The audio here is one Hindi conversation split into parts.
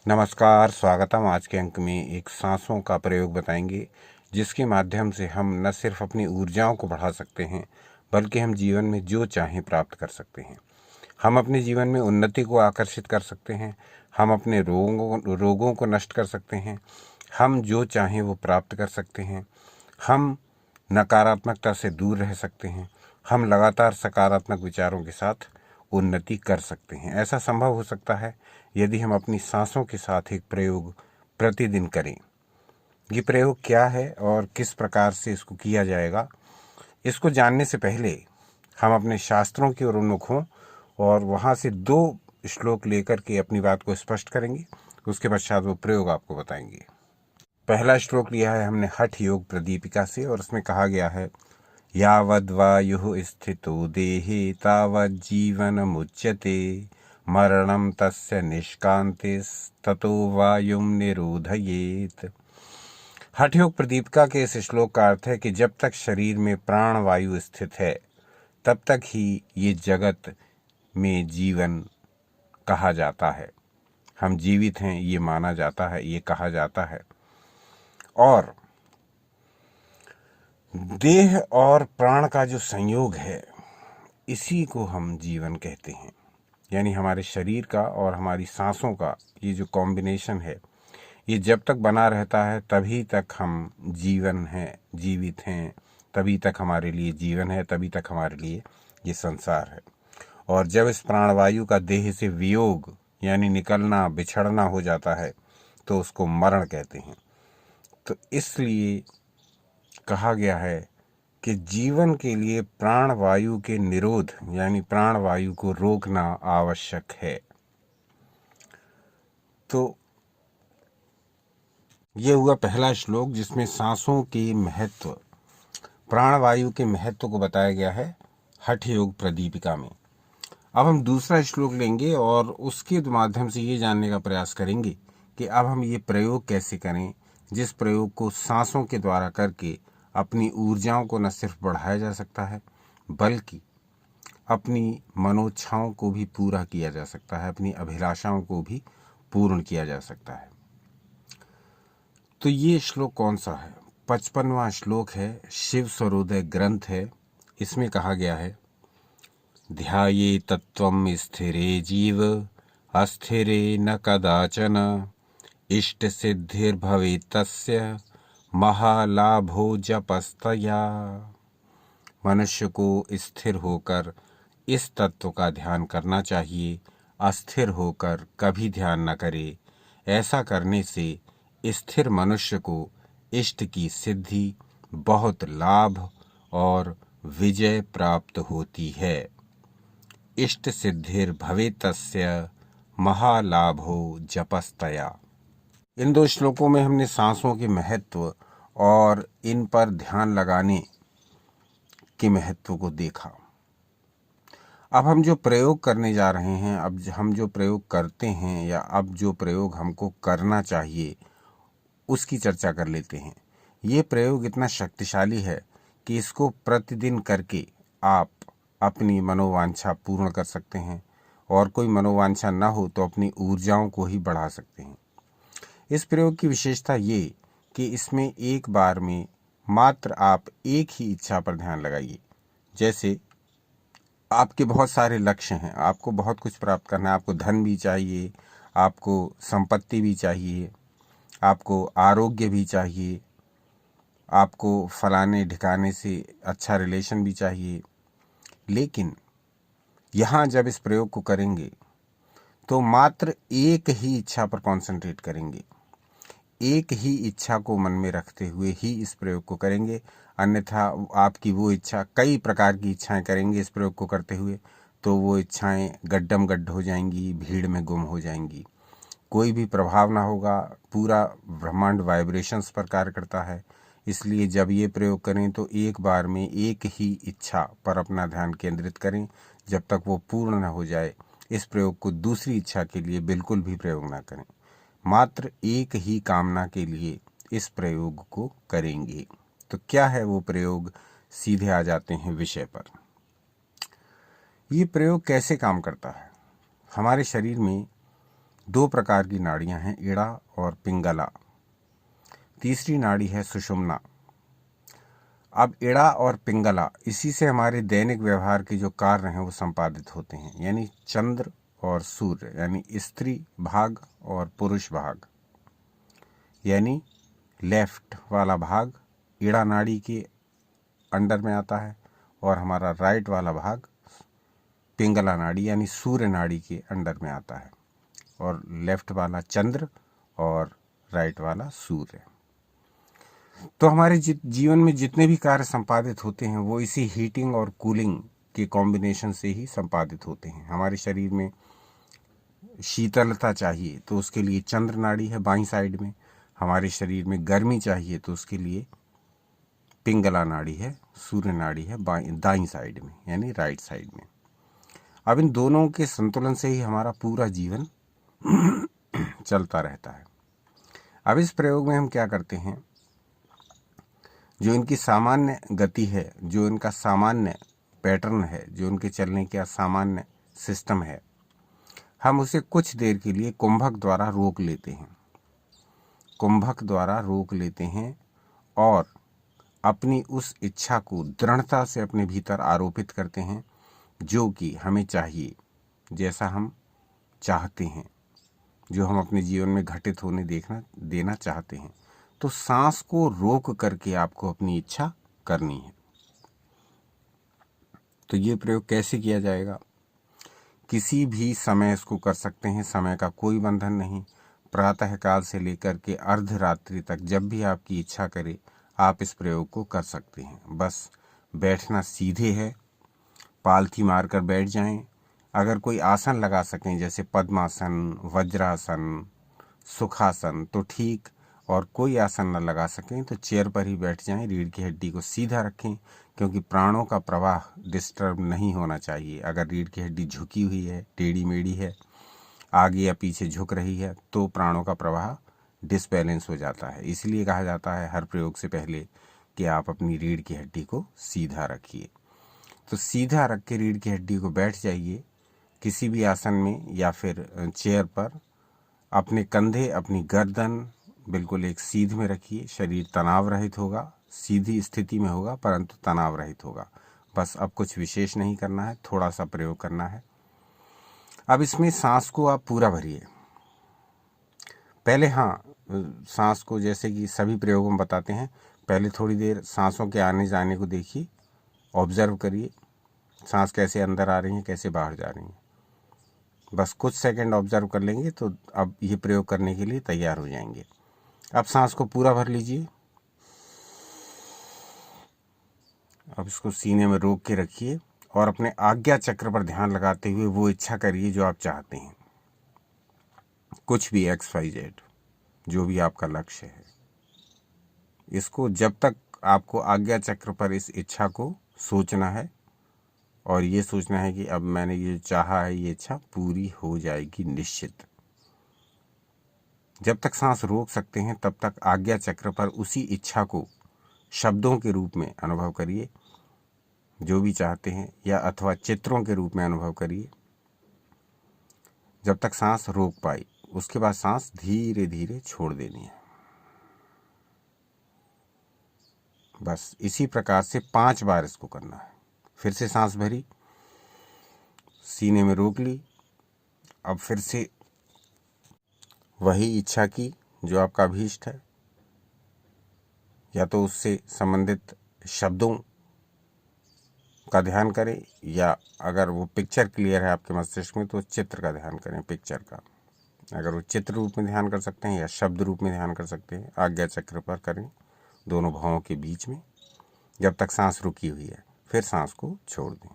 नमस्कार, स्वागतम। आज के अंक में एक सांसों का प्रयोग बताएंगे जिसके माध्यम से हम न सिर्फ अपनी ऊर्जाओं को बढ़ा सकते हैं बल्कि हम जीवन में जो चाहें प्राप्त कर सकते हैं। हम अपने जीवन में उन्नति को आकर्षित कर सकते हैं, हम अपने रोगों को नष्ट कर सकते हैं, हम जो चाहें वो प्राप्त कर सकते हैं, हम नकारात्मकता से दूर रह सकते हैं, हम लगातार सकारात्मक विचारों के साथ उन्नति कर सकते हैं। ऐसा संभव हो सकता है यदि हम अपनी सांसों के साथ एक प्रयोग प्रतिदिन करें। ये प्रयोग क्या है और किस प्रकार से इसको किया जाएगा, इसको जानने से पहले हम अपने शास्त्रों की ओर उन्मुख हों और वहाँ से 2 श्लोक लेकर के अपनी बात को स्पष्ट करेंगे। उसके पश्चात वो प्रयोग आपको बताएंगे। पहला श्लोक लिया है हमने हठ योग प्रदीपिका से और उसमें कहा गया है, यावद् वायुः स्थितो देहे तावद् जीवनमुच्यते मरणं तस्य निष्कान्तिस्ततो वायुं निरोधयेत्। हठ योग प्रदीपिका के इस श्लोक का अर्थ है कि जब तक शरीर में प्राण वायु स्थित है तब तक ही ये जगत में जीवन कहा जाता है। हम जीवित हैं ये माना जाता है, ये कहा जाता है। और देह और प्राण का जो संयोग है इसी को हम जीवन कहते हैं। यानी हमारे शरीर का और हमारी सांसों का ये जो कॉम्बिनेशन है, ये जब तक बना रहता है तभी तक हम जीवन हैं, जीवित हैं, तभी तक हमारे लिए जीवन है, तभी तक हमारे लिए ये संसार है। और जब इस प्राणवायु का देह से वियोग यानी निकलना, बिछड़ना हो जाता है तो उसको मरण कहते हैं। तो इसलिए कहा गया है कि जीवन के लिए प्राणवायु के निरोध यानी प्राणवायु को रोकना आवश्यक है। तो ये हुआ पहला श्लोक जिसमें सांसों के महत्व, प्राणवायु के महत्व को बताया गया है हठ योग प्रदीपिका में। अब हम दूसरा श्लोक लेंगे और उसके माध्यम से ये जानने का प्रयास करेंगे कि अब हम ये प्रयोग कैसे करें, जिस प्रयोग को सांसों के द्वारा करके अपनी ऊर्जाओं को न सिर्फ बढ़ाया जा सकता है बल्कि अपनी मनोच्छाओं को भी पूरा किया जा सकता है, अपनी अभिलाषाओं को भी पूर्ण किया जा सकता है। तो ये श्लोक कौन सा है? 55वां श्लोक है, शिव स्वरोदय ग्रंथ है। इसमें कहा गया है, ध्याये तत्वं स्थिरे जीव अस्थिरे न कदाचन इष्ट सिद्धिर्भवेत् तस्य महालाभो जपस्तया। मनुष्य को स्थिर होकर इस तत्व का ध्यान करना चाहिए, अस्थिर होकर कभी ध्यान न करे। ऐसा करने से स्थिर मनुष्य को इष्ट की सिद्धि, बहुत लाभ और विजय प्राप्त होती है। इष्ट सिद्धिर भवेत् तस्य महालाभो जपस्तया। इन 2 श्लोकों में हमने सांसों के महत्व और इन पर ध्यान लगाने के महत्व को देखा। अब हम जो प्रयोग करने जा रहे हैं, अब हम जो प्रयोग करते हैं या अब जो प्रयोग हमको करना चाहिए उसकी चर्चा कर लेते हैं। ये प्रयोग इतना शक्तिशाली है कि इसको प्रतिदिन करके आप अपनी मनोवांछा पूर्ण कर सकते हैं और कोई मनोवांछा न हो तो अपनी ऊर्जाओं को ही बढ़ा सकते हैं। इस प्रयोग की विशेषता ये कि इसमें एक बार में मात्र आप एक ही इच्छा पर ध्यान लगाइए। जैसे आपके बहुत सारे लक्ष्य हैं, आपको बहुत कुछ प्राप्त करना है, आपको धन भी चाहिए, आपको संपत्ति भी चाहिए, आपको आरोग्य भी चाहिए, आपको फलाने ठिकाने से अच्छा रिलेशन भी चाहिए। लेकिन यहाँ जब इस प्रयोग को करेंगे तो मात्र एक ही इच्छा पर कॉन्सेंट्रेट करेंगे, एक ही इच्छा को मन में रखते हुए ही इस प्रयोग को करेंगे। अन्यथा आपकी वो इच्छा, कई प्रकार की इच्छाएं करेंगे इस प्रयोग को करते हुए तो वो इच्छाएं गड्ढम गड्ढ हो जाएंगी, भीड़ में गुम हो जाएंगी, कोई भी प्रभाव ना होगा। पूरा ब्रह्मांड वाइब्रेशंस पर कार्य करता है। इसलिए जब ये प्रयोग करें तो एक बार में एक ही इच्छा पर अपना ध्यान केंद्रित करें जब तक वो पूर्ण न हो जाए। इस प्रयोग को दूसरी इच्छा के लिए बिल्कुल भी प्रयोग ना करें, मात्र एक ही कामना के लिए इस प्रयोग को करेंगे। तो क्या है वो प्रयोग? सीधे आ जाते हैं विषय पर। ये प्रयोग कैसे काम करता है? हमारे शरीर में दो प्रकार की नाड़ियां हैं, इड़ा और पिंगला। तीसरी नाड़ी है सुषुम्ना। अब इड़ा और पिंगला, इसी से हमारे दैनिक व्यवहार के जो कार्य हैं वो संपादित होते हैं, यानी चंद्र और सूर्य, यानी स्त्री भाग और पुरुष भाग। यानी लेफ्ट वाला भाग इड़ा नाड़ी के अंडर में आता है और हमारा राइट वाला भाग पिंगला नाड़ी यानी सूर्य नाड़ी के अंडर में आता है, और लेफ्ट वाला चंद्र और राइट वाला सूर्य। तो हमारे जीवन में जितने भी कार्य संपादित होते हैं वो इसी हीटिंग और कूलिंग के कॉम्बिनेशन से ही संपादित होते हैं। हमारे शरीर में शीतलता चाहिए तो उसके लिए चंद्र नाड़ी है बाईं साइड में, हमारे शरीर में गर्मी चाहिए तो उसके लिए पिंगला नाड़ी है, सूर्य नाड़ी है दाईं साइड में यानी राइट साइड में। अब इन दोनों के संतुलन से ही हमारा पूरा जीवन चलता रहता है। अब इस प्रयोग में हम क्या करते हैं, जो इनकी सामान्य गति है, जो इनका सामान्य पैटर्न है, जो इनके चलने का सामान्य सिस्टम है, हम उसे कुछ देर के लिए कुंभक द्वारा रोक लेते हैं। कुंभक द्वारा रोक लेते हैं और अपनी उस इच्छा को दृढ़ता से अपने भीतर आरोपित करते हैं जो कि हमें चाहिए, जैसा हम चाहते हैं, जो हम अपने जीवन में घटित होने देना चाहते हैं। तो सांस को रोक करके आपको अपनी इच्छा करनी है। तो ये प्रयोग कैसे किया जाएगा? किसी भी समय इसको कर सकते हैं, समय का कोई बंधन नहीं। प्रातः काल से लेकर के अर्धरात्रि तक जब भी आपकी इच्छा करे आप इस प्रयोग को कर सकते हैं। बस बैठना सीधे है, पालथी मारकर बैठ जाएं। अगर कोई आसन लगा सकें जैसे पद्मासन, वज्रासन, सुखासन तो ठीक, और कोई आसन न लगा सकें तो चेयर पर ही बैठ जाएं। रीढ़ की हड्डी को सीधा रखें क्योंकि प्राणों का प्रवाह डिस्टर्ब नहीं होना चाहिए। अगर रीढ़ की हड्डी झुकी हुई है, टेढ़ी मेढ़ी है, आगे या पीछे झुक रही है तो प्राणों का प्रवाह डिसबैलेंस हो जाता है। इसलिए कहा जाता है हर प्रयोग से पहले कि आप अपनी रीढ़ की हड्डी को सीधा रखिए। तो सीधा रख के रीढ़ की हड्डी को बैठ जाइए किसी भी आसन में या फिर चेयर पर। अपने कंधे, अपनी गर्दन बिल्कुल एक सीध में रखिए। शरीर तनाव रहित होगा, सीधी स्थिति में होगा परंतु तनाव रहित होगा। बस अब कुछ विशेष नहीं करना है, थोड़ा सा प्रयोग करना है। अब इसमें सांस को आप पूरा भरिए। पहले सांस को जैसे कि सभी प्रयोगों में बताते हैं, पहले थोड़ी देर सांसों के आने जाने को देखिए, ऑब्जर्व करिए सांस कैसे अंदर आ रही हैं, कैसे बाहर जा रही हैं। बस कुछ सेकंड ऑब्जर्व कर लेंगे तो अब ये प्रयोग करने के लिए तैयार हो जाएंगे। अब सांस को पूरा भर लीजिए। अब इसको सीने में रोक के रखिए और अपने आज्ञा चक्र पर ध्यान लगाते हुए वो इच्छा करिए जो आप चाहते हैं। कुछ भी XYZ जो भी आपका लक्ष्य है, इसको जब तक आपको आज्ञा चक्र पर इस इच्छा को सोचना है और ये सोचना है कि अब मैंने ये चाहा है, ये इच्छा पूरी हो जाएगी निश्चित। जब तक सांस रोक सकते हैं तब तक आज्ञा चक्र पर उसी इच्छा को शब्दों के रूप में अनुभव करिए जो भी चाहते हैं, या अथवा चित्रों के रूप में अनुभव करिए जब तक सांस रोक पाई। उसके बाद सांस धीरे धीरे छोड़ देनी है। बस इसी प्रकार से 5 बार इसको करना है। फिर से सांस भरी, सीने में रोक ली, अब फिर से वही इच्छा की जो आपका अभीष्ट है, या तो उससे संबंधित शब्दों का ध्यान करें, या अगर वो पिक्चर क्लियर है आपके मस्तिष्क में तो चित्र का ध्यान करें, पिक्चर का। अगर वो चित्र रूप में ध्यान कर सकते हैं या शब्द रूप में ध्यान कर सकते हैं, आज्ञा चक्र पर करें दोनों भावों के बीच में जब तक सांस रुकी हुई है। फिर सांस को छोड़ दें।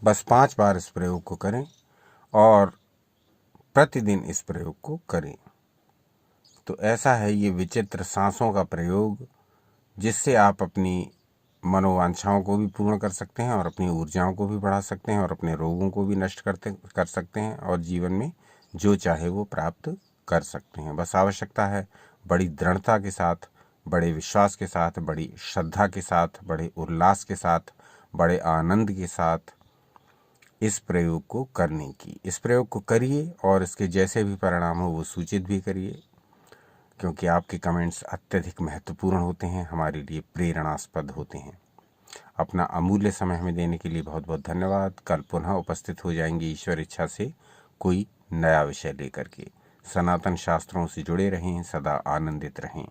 बस 5 बार इस प्रयोग को करें और प्रतिदिन इस प्रयोग को करें। तो ऐसा है ये विचित्र सांसों का प्रयोग, जिससे आप अपनी मनोवांछाओं को भी पूर्ण कर सकते हैं और अपनी ऊर्जाओं को भी बढ़ा सकते हैं और अपने रोगों को भी नष्ट कर सकते हैं और जीवन में जो चाहे वो प्राप्त कर सकते हैं। बस आवश्यकता है बड़ी दृढ़ता के साथ, बड़े विश्वास के साथ, बड़ी श्रद्धा के साथ, बड़े उल्लास के साथ, बड़े आनंद के साथ इस प्रयोग को करने की। इस प्रयोग को करिए और इसके जैसे भी परिणाम हो वो सूचित भी करिए, क्योंकि आपके कमेंट्स अत्यधिक महत्वपूर्ण होते हैं, हमारे लिए प्रेरणास्पद होते हैं। अपना अमूल्य समय हमें देने के लिए बहुत बहुत धन्यवाद। कल पुनः उपस्थित हो जाएंगे ईश्वर इच्छा से कोई नया विषय लेकर के। सनातन शास्त्रों से जुड़े रहें, सदा आनंदित रहें।